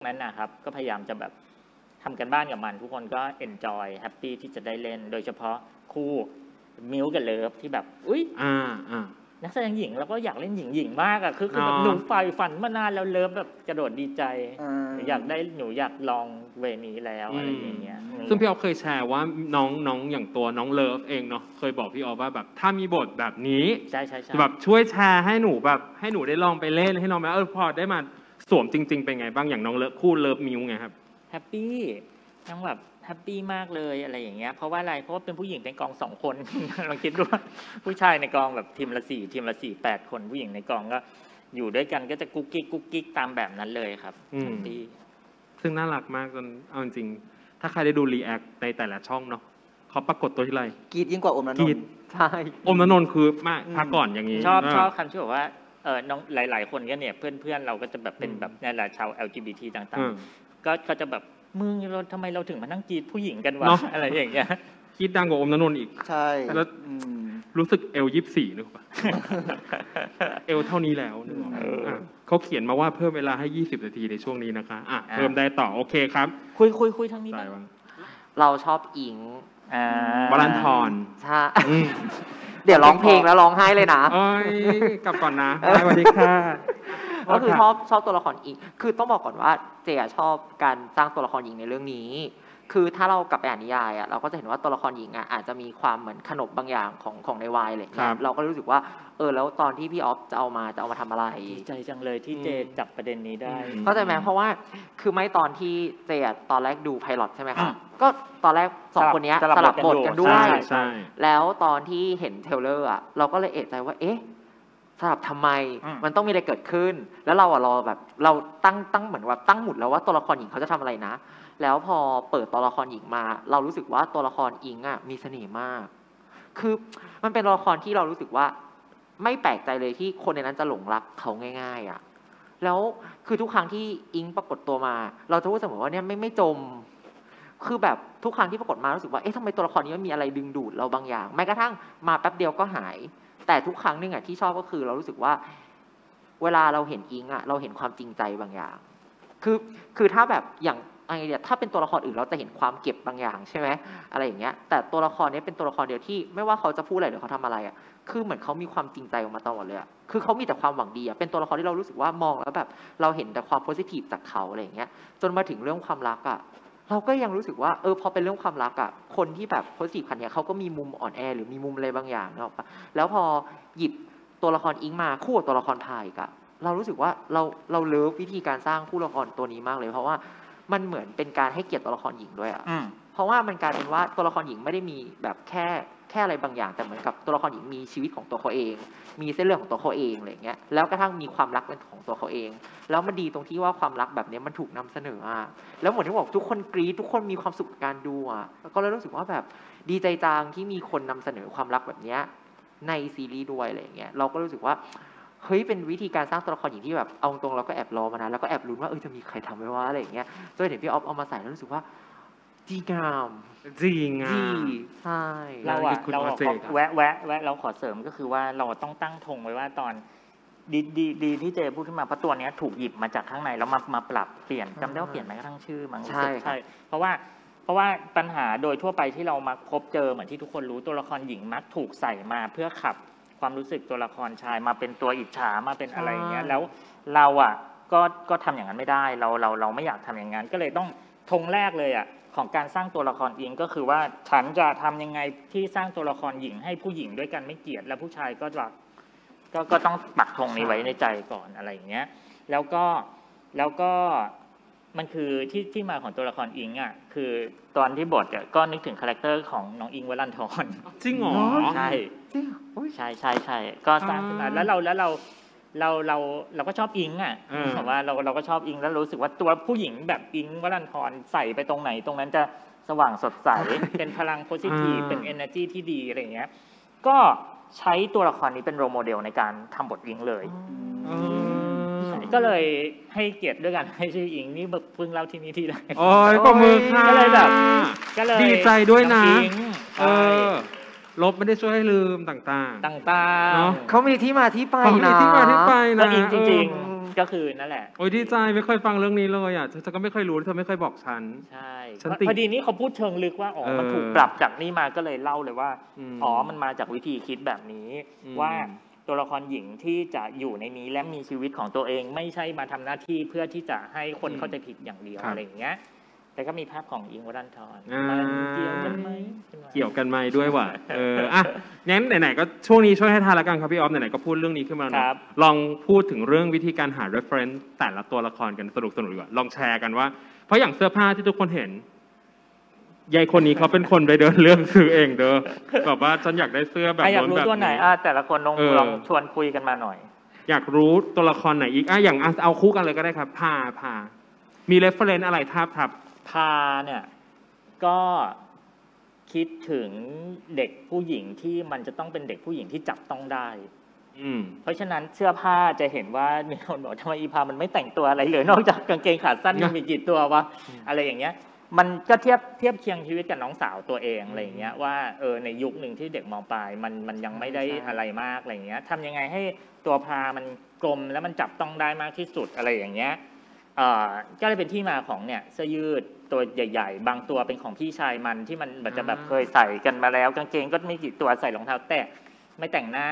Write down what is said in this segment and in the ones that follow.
นั้นนะครับก็พยายามจะแบบทำกันบ้านกับมันทุกคนก็เอนจอยแฮปปี้ที่จะได้เล่นโดยเฉพาะคู่มิวกับเลิฟที่แบบอุ๊ยนักแสดงหญิงแล้วก็อยากเล่นหญิงมากอ่ะคือแบบหนูใฝ่ฝันมานานแล้วเลิฟแบบกระโดดดีใจอยากได้หนูอยากลองเวนี้แล้วอะไรอย่างเงี้ยซึ่งพี่ออฟเคยแชร์ว่าน้องอย่างตัวน้องเลิฟเองเนาะเคยบอกพี่ออฟว่าแบบถ้ามีบทแบบนี้ใช่แบบช่วยแชร์ให้หนูแบบให้หนูได้ลองไปเล่นให้น้องพอได้มาสวมจริงๆเป็นไงบ้างอย่างน้องเลิฟคู่เลิฟมิวไงครับแฮปปี้ทั้งแบบแฮปปี้มากเลยอะไรอย่างเงี้ยเพราะว่าอะไรเพราะว่าเป็นผู้หญิงในกอง2 คนลองคิดดูว่าผู้ชายในกองแบบทีมละ4 8 คนผู้หญิงในกองก็อยู่ด้วยกันก็จะกุ๊กกิ๊กตามแบบนั้นเลยครับแฮปปี้ซึ่งน่ารักมากจนเอาจริงถ้าใครได้ดูรีแอคในแต่ละช่องเนาะเขาปรากฏตัวที่ไรกรีดยิ่งกว่าอมนนท์ใช่อมนนท์คือมากพักก่อนอย่างนี้ชอบคำที่บอกว่าน้องหลายๆคนก็เนี่ยเพื่อนเราก็จะแบบเป็นแบบนี่แหละชาว LGBT ต่างๆก็จะแบบมึงเราทำไมเราถึงมานั่งกรีดผู้หญิงกันวะอะไรอย่างเงี้ยกรีดดังกว่าอมนนท์อีกใช่แล้วรู้สึกเอล24นึกป่ะเอลเท่านี้แล้วนึกออกเขาเขียนมาว่าเพิ่มเวลาให้20 นาทีในช่วงนี้นะคะเพิ่มได้ต่อโอเคครับคุยทางนี้เราชอบอิงบาลันทอนใช่เดี๋ยวร้องเพลงแล้วร้องไห้เลยนะกลับก่อนนะสวัสดีค่ะก็คือชอบตัวละครอิงคือต้องบอกก่อนว่าเจชอบการสร้างตัวละครหญิงในเรื่องนี้คือถ้าเรากลับไปอ่านนิยายอ่ะเราก็จะเห็นว่าตัวละครหญิงอ่ะอาจจะมีความเหมือนขนบบางอย่างของในวายอะไรอย่างเงี้ยเราก็รู้สึกว่าแล้วตอนที่พี่ออฟจะเอามาทำอะไรใจจังเลยที่เจจับประเด็นนี้ได้เข้าใจไหมเพราะว่าคือไม่ตอนที่เจตอนแรกดูไพลอตใช่ไหมครับก็ตอนแรก2 คนนี้สลับบทกันด้วยแล้วตอนที่เห็นเทเลอร์อ่ะเราก็เลยเอะใจว่าสลับทำไมมันต้องมีอะไรเกิดขึ้นแล้วเรารอแบบเราตั้งเหมือนว่าตั้งหมุดแล้วว่าตัวละครหญิงเขาจะทำอะไรนะแล้วพอเปิดตัวละครหญิงมาเรารู้สึกว่าตัวละครอิงอ่ะมีเสน่ห์มากคือมันเป็นตัวละครที่เรารู้สึกว่าไม่แปลกใจเลยที่คนในนั้นจะหลงรักเขาง่ายๆอ่ะแล้วคือทุกครั้งที่อิงปรากฏตัวมาเราจะพูดเสมอว่าเนี่ยไม่จมคือแบบทุกครั้งที่ปรากฏมารู้สึกว่าทำไมตัวละครนี้มันมีอะไรดึงดูดเราบางอย่างแม้กระทั่งมาแป๊บเดียวก็หายแต่ทุกครั้งนึงอ่ะที่ชอบก็คือเรารู้สึกว่าเวลาเราเห็นอิงอ่ะเราเห็นความจริงใจบางอย่างคือถ้าแบบอย่างอะไรเนี่ยถ้าเป็นตัวละครอื่นเราจะเห็นความเก็บบางอย่างใช่ไหมอะไรอย่างเงี้ยแต่ตัวละครนี้เป็นตัวละครเดียวที่ไม่ว่าเขาจะพูดอะไรหรือเขาทำอะไรอ่ะคือเหมือนเขามีความจริงใจออกมาตลอดเลยอ่ะคือเขามีแต่ความหวังดีอ่ะเป็นตัวละครที่เรารู้สึกว่ามองแล้วแบบเราเห็นแต่ความโพสิทีฟจากเขาอะไรอย่างเงี้ยจนมาถึงเรื่องความรักอ่ะเราก็ยังรู้สึกว่าพอเป็นเรื่องความรักอ่ะคนที่แบบโพสิทีฟขนาดนี้เขาก็มีมุมอ่อนแอหรือมีมุมอะไรบางอย่างนะปะแล้วพอหยิบตัวละครอิงมาคู่กับตัวละครพายกะเรารู้สึกว่าเราเลิฟวิธีการสร้างคู่ละครตัวนี้มากเลยเพราะว่ามันเหมือนเป็นการให้เกียรติตัวละครหญิงด้วยอ่ะเพราะว่ามันกลายเป็นว่าตัวละครหญิงไม่ได้มีแบบแค่อะไรบางอย่างแต่เหมือนกับตัวละครหญิงมีชีวิตของตัวเขาเองมีเส้นเรื่องของตัวเขาเองอะไรอย่างเงี้ยแล้วกระทั่งมีความรักเป็นของตัวเขาเองแล้วมันดีตรงที่ว่าความรักแบบนี้มันถูกนำเสนออ่ะแล้วเหมือนที่บอกทุกคนกรี๊ดทุกคนมีความสุขกับการดูอ่ะก็เลยรู้สึกว่าแบบดีใจจังที่มีคนนำเสนอความรักแบบนี้ในซีรีส์ด้วยอะไรอย่างเงี้ยเราก็รู้สึกว่าเฮ้ยเป็นวิธีการสร้างตัวละครหญิงที่แบบเอาตรงเราก็แอบรอมานะแล้วก็แอบลุ้นว่าจะมีใครทำไหมวะอะไรอย่างเงี้ยจนเห็นพี่ออฟเอามาใส่แล้วรู้สึกว่าดีงามใช่เราแวะเราขอเสริมก็คือว่าเราต้องตั้งธงไว้ว่าตอนดีที่เจพูดขึ้นมาเพราะตัวนี้ถูกหยิบมาจากข้างในแล้วมาปรับเปลี่ยนจำได้ว่าเปลี่ยนแม้กระทั่งชื่อมั้งใช่เพราะว่าปัญหาโดยทั่วไปที่เรามาพบเจอเหมือนที่ทุกคนรู้ตัวละครหญิงมักถูกใส่มาเพื่อขับความรู้สึกตัวละครชายมาเป็นตัวอิจฉามาเป็นอะไรอย่างเงี้ยแล้วเราอ่ะก็ทำอย่างนั้นไม่ได้เราไม่อยากทำอย่างนั้นก็เลยต้องธงแรกเลยอ่ะของการสร้างตัวละครอิงก็คือว่าฉันจะทำยังไงที่สร้างตัวละครหญิงให้ผู้หญิงด้วยกันไม่เกลียดและผู้ชายก็ต้องปักธงนี้ไว้ในใจก่อนอะไรอย่างเงี้ยแล้วก็มันคือที่มาของตัวละครอิงอ่ะคือตอนที่บทก็นึกถึงคาแรคเตอร์ของน้องอิงวรันธรจริงเหรอใช่ใช่ก็สร้างขึ้นมาแล้วเราก็ชอบอิงอ่ะแต่ว่าเราก็ชอบอิงแล้วรู้สึกว่าตัวผู้หญิงแบบอิงวรันธรใส่ไปตรงไหนตรงนั้นจะสว่างสดใส เป็นพลังโพซิทีฟเป็น energy ที่ดีอะไรอย่างเงี้ยก็ใช้ตัวละครนี้เป็นโรลโมเดลในการทำบทอิงเลยก็เลยให้เกียรติด้วยกันให้ชื่ออิงนี่เพิ่งเล่าที่นี่ที่แรกโอ้ยปรบมือค่ะก็เลยดีใจด้วยนะลบไม่ได้ช่วยให้ลืมต่างๆเนาะเขามีที่มาที่ไปนะก็อิงจริง ก็คือนั่นแหละโอ้ยดีใจไม่เคยฟังเรื่องนี้เลยอ่ะฉันก็ไม่เคยรู้เธอไม่เคยบอกฉันใช่ฉันติดพอดีนี้เขาพูดเชิงลึกว่าอ๋อมันถูกปรับจากนี่มาก็เลยเล่าเลยว่าอ๋อมันมาจากวิธีคิดแบบนี้ว่าตัวละครหญิงที่จะอยู่ในนี้และมีชีวิตของตัวเองไม่ใช่มาทำหน้าที่เพื่อที่จะให้คนเข้าใจผิดอย่างเดียวอะไรอย่างเงี้ยแต่ก็มีภาพของอิงค์วรันธรมันเกี่ยวกันไหมด้วยว่ะอ่ะงั้นไหนๆก็ช่วงนี้ช่วยให้ทานละกันครับพี่ออฟไหนๆก็พูดเรื่องนี้ขึ้นมาแล้วลองพูดถึงเรื่องวิธีการหา reference แต่ละตัวละครกันสนุกดีกว่าลองแชร์กันว่าเพราะอย่างเสื้อผ้าที่ทุกคนเห็นยายคนนี้เขาเป็นคนไปเดินเรื่องซื้อเองเด้อแบบว่าฉันอยากได้เสื้อแบบอยากรู้ตัวไหนแต่ละคนลองชวนคุยกันมาหน่อยอยากรู้ตัวละครไหนอีกอย่างเอาคู่กันเลยก็ได้ครับพามี reference อะไรทับพาเนี่ยก็คิดถึงเด็กผู้หญิงที่มันจะต้องเป็นเด็กผู้หญิงที่จับต้องได้เพราะฉะนั้นเสื้อผ้าจะเห็นว่ามีคนบอกทำไมอีพามันไม่แต่งตัวอะไรเลยนอกจากกางเกงขาสั้นมีกี่ตัววะอะไรอย่างเงี้ยมันก็เทียบเคียงชีวิตกับน้องสาวตัวเองอะไรอย่างเงี้ยว่าในยุคหนึ่งที่เด็กมปลายมันยังไม่ได้อะไรมากอะไรอย่างเงี้ยทำยังไงให้ตัวพามันกลมแล้วมันจับต้องได้มากที่สุดอะไรอย่างเงี้ยก็เลยเป็นที่มาของเนี่ยเสื้อยืดตัวใหญ่ๆบางตัวเป็นของพี่ชายมันที่มันจะแบบเคยใส่กันมาแล้วกางเกงก็ไม่กี่ตัวใส่รองเท้าแตะไม่แต่งหน้า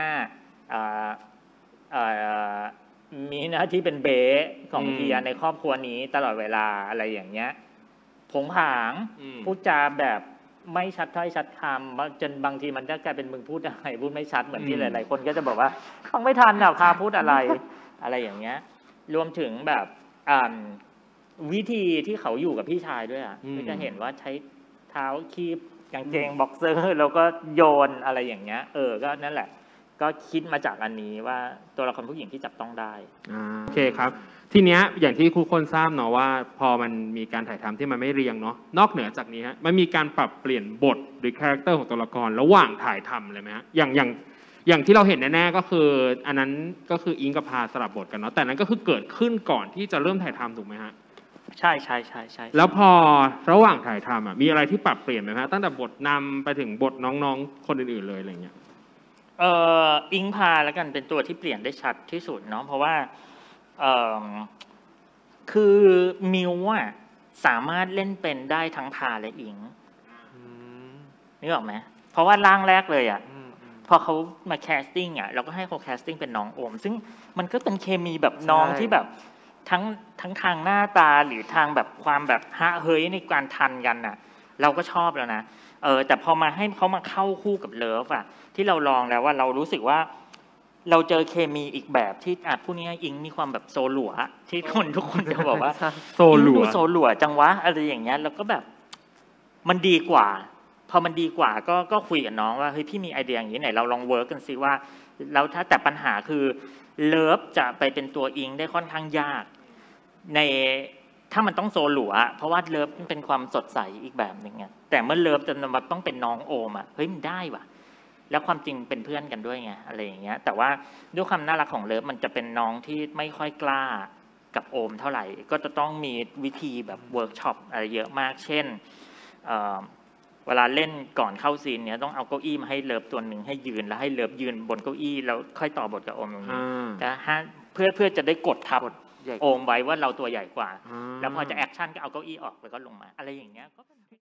มีหน้าที่เป็นเบสของเฮียในครอบครัวนี้ตลอดเวลาอะไรอย่างเงี้ยผงผางพูดจาแบบไม่ชัดถ้อยชัดคำจนบางทีมันจะกลายเป็นมึงพูดอะไรพูดไม่ชัดเหมือนที่หลายๆคนก็จะบอกว่าฟังไม่ทันพาพูดอะไรอย่างเงี้ยรวมถึงแบบวิธีที่เขาอยู่กับพี่ชายด้วยก็จะเห็นว่าใช้เท้าคีบกางเกงบ็อกเซอร์แล้วก็โยนอะไรอย่างเงี้ยก็นั่นแหละก็คิดมาจากอันนี้ว่าตัวละครผู้หญิงที่จับต้องได้โอเคครับทีเนี้ยอย่างที่ทุกคนทราบเนาะว่าพอมันมีการถ่ายทำที่มันไม่เรียงเนาะนอกเหนือจากนี้ฮะมันมีการปรับเปลี่ยนบทหรือคาแรคเตอร์ของตัวละครระหว่างถ่ายทำเลยไหมฮะอย่างที่เราเห็นแน่ๆก็คืออันนั้นก็คืออิงกับพาสลับบทกันเนาะแต่นั้นก็คือเกิดขึ้นก่อนที่จะเริ่มถ่ายทำถูกไหมฮะใช่แล้วพอระหว่างถ่ายทำมีอะไรที่ปรับเปลี่ยนไหมฮะตั้งแต่บทนำไปถึงบทน้องๆคนอื่นๆเลยอะไรเงี้ยอิงพาแล้วกันเป็นตัวที่เปลี่ยนได้ชัดที่สุดเนาะเพราะว่าคือมิวสามารถเล่นเป็นได้ทั้งพาและอิงนึกออกไหมเพราะว่าร่างแรกเลยพอเขามาแคสติ้งเราก็ให้เขาแคสติ้งเป็นน้องโอมซึ่งมันก็เป็นเคมีแบบน้องที่แบบทั้งทางหน้าตาหรือทางแบบความแบบฮะเฮ้ยในการทันกันเราก็ชอบแล้วนะแต่พอมาให้เขามาเข้าคู่กับเลิฟที่เราลองแล้วว่าเรารู้สึกว่าเราเจอเคมีอีกแบบที่พูดง่ายๆอิงมีความแบบโซหลัวที่ทุกคนจะบอกว่าโซหลัวโซหลัวจังวะอะไรอย่างเงี้ยแล้วก็แบบมันดีกว่าพอมันดีกว่าก็คุยกับน้องว่าเฮ้ยพี่มีไอเดียอย่างนี้ไหนเราลองเวิร์กกันซิว่าแล้วถ้าแต่ปัญหาคือเลิฟจะไปเป็นตัวอิงได้ค่อนข้างยากในถ้ามันต้องโซหลัวเพราะว่าเลิฟเป็นความสดใสอีกแบบหนึ่งแต่เมื่อเลิฟจะมาต้องเป็นน้องโอมเฮ้ยมันได้ว่ะแล้วความจริงเป็นเพื่อนกันด้วยไงอะไรอย่างเงี้ยแต่ว่าด้วยความน่ารักของเลิฟมันจะเป็นน้องที่ไม่ค่อยกล้ากับโอมเท่าไหร่ก็จะต้องมีวิธีแบบเวิร์กช็อปอะไรเยอะมากเช่นเวลาเล่นก่อนเข้าซีนเนี้ยต้องเอาเก้าอี้มาให้เลิฟตัวหนึ่งให้ยืนแล้วให้เลิฟยืนบนเก้าอี้แล้วค่อยต่อบทกับโอมตรงนี้แต่เพื่อจะได้กดทับโอมไว้ว่าเราตัวใหญ่กว่าแล้วพอจะแอคชั่นก็เอาเก้าอี้ออกแล้วก็ลงมาอะไรอย่างเงี้ยก็เป็น